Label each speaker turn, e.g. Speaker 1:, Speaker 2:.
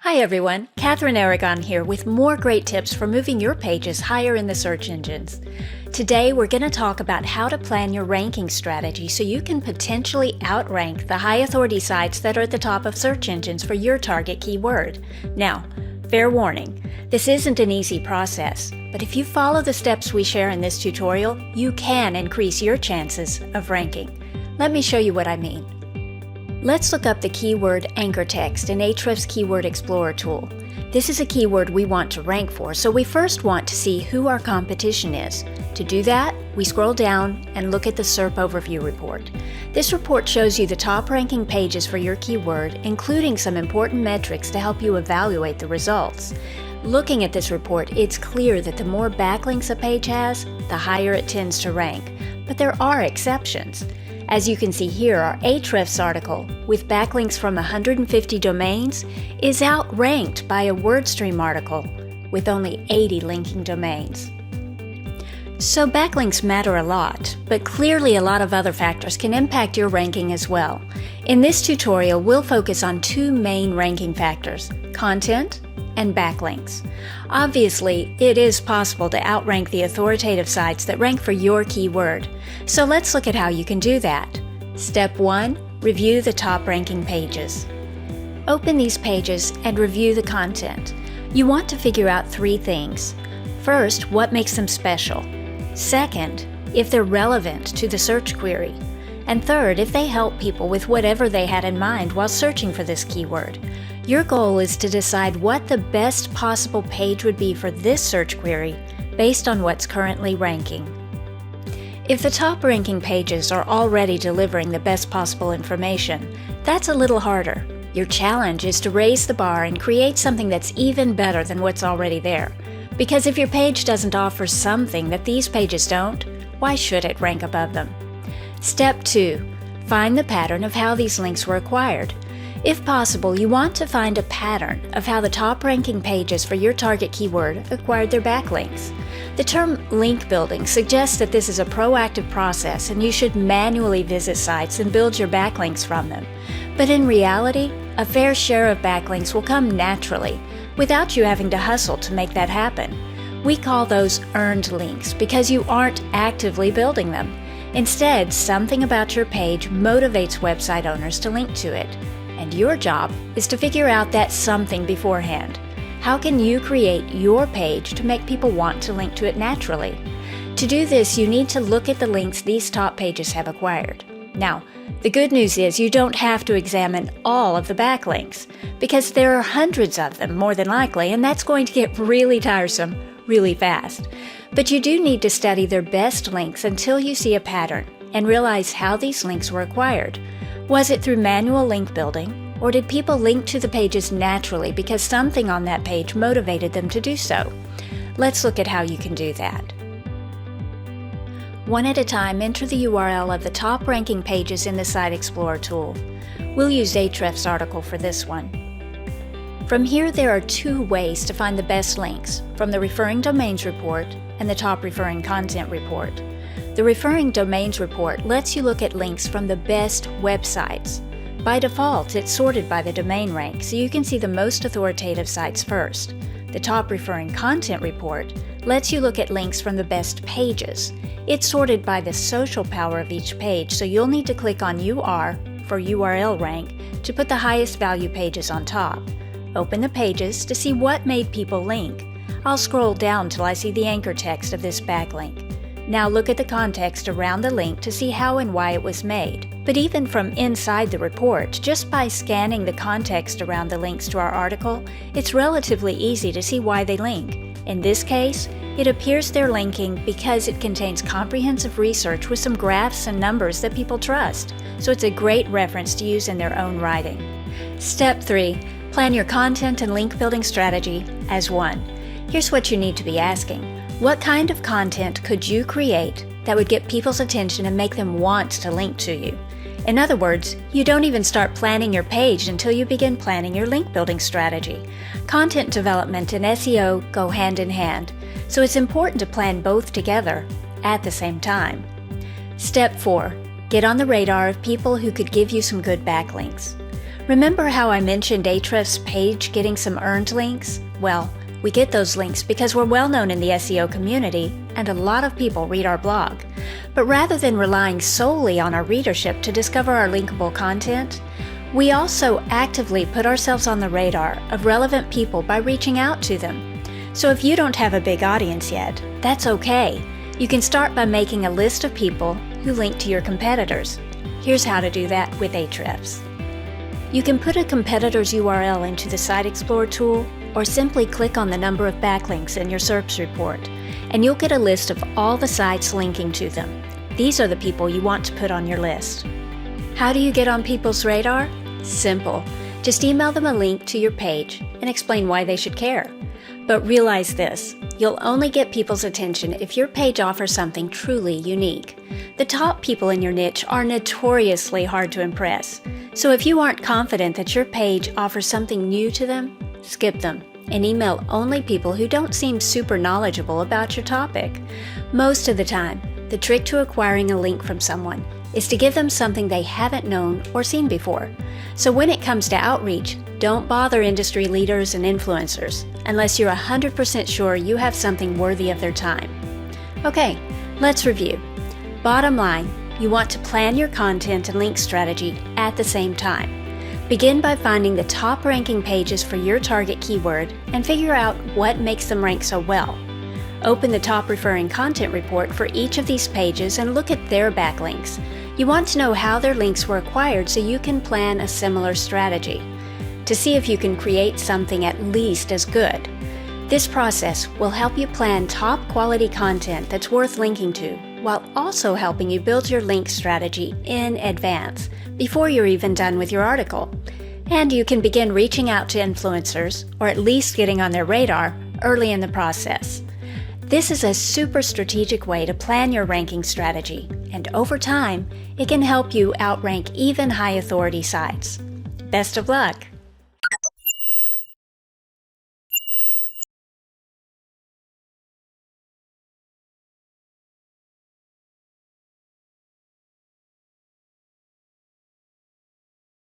Speaker 1: Hi everyone, Catherine Aragon here with more great tips for moving your pages higher in the search engines. Today we're going to talk about how to plan your ranking strategy so you can potentially outrank the high authority sites that are at the top of search engines for your target keyword. Now, fair warning, this isn't an easy process, but if you follow the steps we share in this tutorial, you can increase your chances of ranking. Let me show you what I mean. Let's look up the keyword anchor text in Ahrefs Keyword Explorer tool. This is a keyword we want to rank for, so we first want to see who our competition is. To do that, we scroll down and look at the SERP Overview report. This report shows you the top ranking pages for your keyword, including some important metrics to help you evaluate the results. Looking at this report, it's clear that the more backlinks a page has, the higher it tends to rank. But there are exceptions. As you can see here, our Ahrefs article, with backlinks from 150 domains, is outranked by a WordStream article with only 80 linking domains. So backlinks matter a lot, but clearly a lot of other factors can impact your ranking as well. In this tutorial, we'll focus on two main ranking factors: content and backlinks. Obviously, it is possible to outrank the authoritative sites that rank for your keyword. So let's look at how you can do that. Step 1. Review the top ranking pages. Open these pages and review the content. You want to figure out three things. First, what makes them special. Second, if they're relevant to the search query. And third, if they help people with whatever they had in mind while searching for this keyword. Your goal is to decide what the best possible page would be for this search query based on what's currently ranking. If the top ranking pages are already delivering the best possible information, that's a little harder. Your challenge is to raise the bar and create something that's even better than what's already there. Because if your page doesn't offer something that these pages don't, why should it rank above them? Step 2. Find the pattern of how these links were acquired. If possible, you want to find a pattern of how the top-ranking pages for your target keyword acquired their backlinks. The term link building suggests that this is a proactive process and you should manually visit sites and build your backlinks from them. But in reality, a fair share of backlinks will come naturally, without you having to hustle to make that happen. We call those earned links because you aren't actively building them. Instead, something about your page motivates website owners to link to it. And your job is to figure out that something beforehand. How can you create your page to make people want to link to it naturally? To do this, you need to look at the links these top pages have acquired. Now, the good news is you don't have to examine all of the backlinks, because there are hundreds of them more than likely, and that's going to get really tiresome really fast. But you do need to study their best links until you see a pattern and realize how these links were acquired. Was it through manual link building, or did people link to the pages naturally because something on that page motivated them to do so? Let's look at how you can do that. One at a time, enter the URL of the top ranking pages in the Site Explorer tool. We'll use Ahrefs' article for this one. From here, there are two ways to find the best links, from the Referring Domains report and the Top Referring Content report. The Referring Domains report lets you look at links from the best websites. By default, it's sorted by the domain rank, so you can see the most authoritative sites first. The Top Referring Content report lets you look at links from the best pages. It's sorted by the social power of each page, so you'll need to click on UR for URL rank to put the highest value pages on top. Open the pages to see what made people link. I'll scroll down till I see the anchor text of this backlink. Now look at the context around the link to see how and why it was made. But even from inside the report, just by scanning the context around the links to our article, it's relatively easy to see why they link. In this case, it appears they're linking because it contains comprehensive research with some graphs and numbers that people trust, so it's a great reference to use in their own writing. Step 3. Plan your content and link building strategy as one. Here's what you need to be asking. What kind of content could you create that would get people's attention and make them want to link to you? In other words, you don't even start planning your page until you begin planning your link building strategy. Content development and SEO go hand in hand, so it's important to plan both together at the same time. Step 4. Get on the radar of people who could give you some good backlinks. Remember how I mentioned Ahrefs' page getting some earned links? Well, we get those links because we're well known in the SEO community and a lot of people read our blog. But rather than relying solely on our readership to discover our linkable content, we also actively put ourselves on the radar of relevant people by reaching out to them. So if you don't have a big audience yet, that's okay. You can start by making a list of people who link to your competitors. Here's how to do that with Ahrefs. You can put a competitor's URL into the Site Explorer tool or simply click on the number of backlinks in your SERPs report, and you'll get a list of all the sites linking to them. These are the people you want to put on your list. How do you get on people's radar? Simple. Just email them a link to your page and explain why they should care. But realize this, you'll only get people's attention if your page offers something truly unique. The top people in your niche are notoriously hard to impress. So if you aren't confident that your page offers something new to them, skip them and email only people who don't seem super knowledgeable about your topic. Most of the time, the trick to acquiring a link from someone is to give them something they haven't known or seen before. So when it comes to outreach, don't bother industry leaders and influencers unless you're 100% sure you have something worthy of their time. Okay, let's review. Bottom line, you want to plan your content and link strategy at the same time. Begin by finding the top ranking pages for your target keyword and figure out what makes them rank so well. Open the top referring content report for each of these pages and look at their backlinks. You want to know how their links were acquired so you can plan a similar strategy to see if you can create something at least as good. This process will help you plan top quality content that's worth linking to, while also helping you build your link strategy in advance, before you're even done with your article. And you can begin reaching out to influencers, or at least getting on their radar, early in the process. This is a super strategic way to plan your ranking strategy, and over time, it can help you outrank even high authority sites. Best of luck!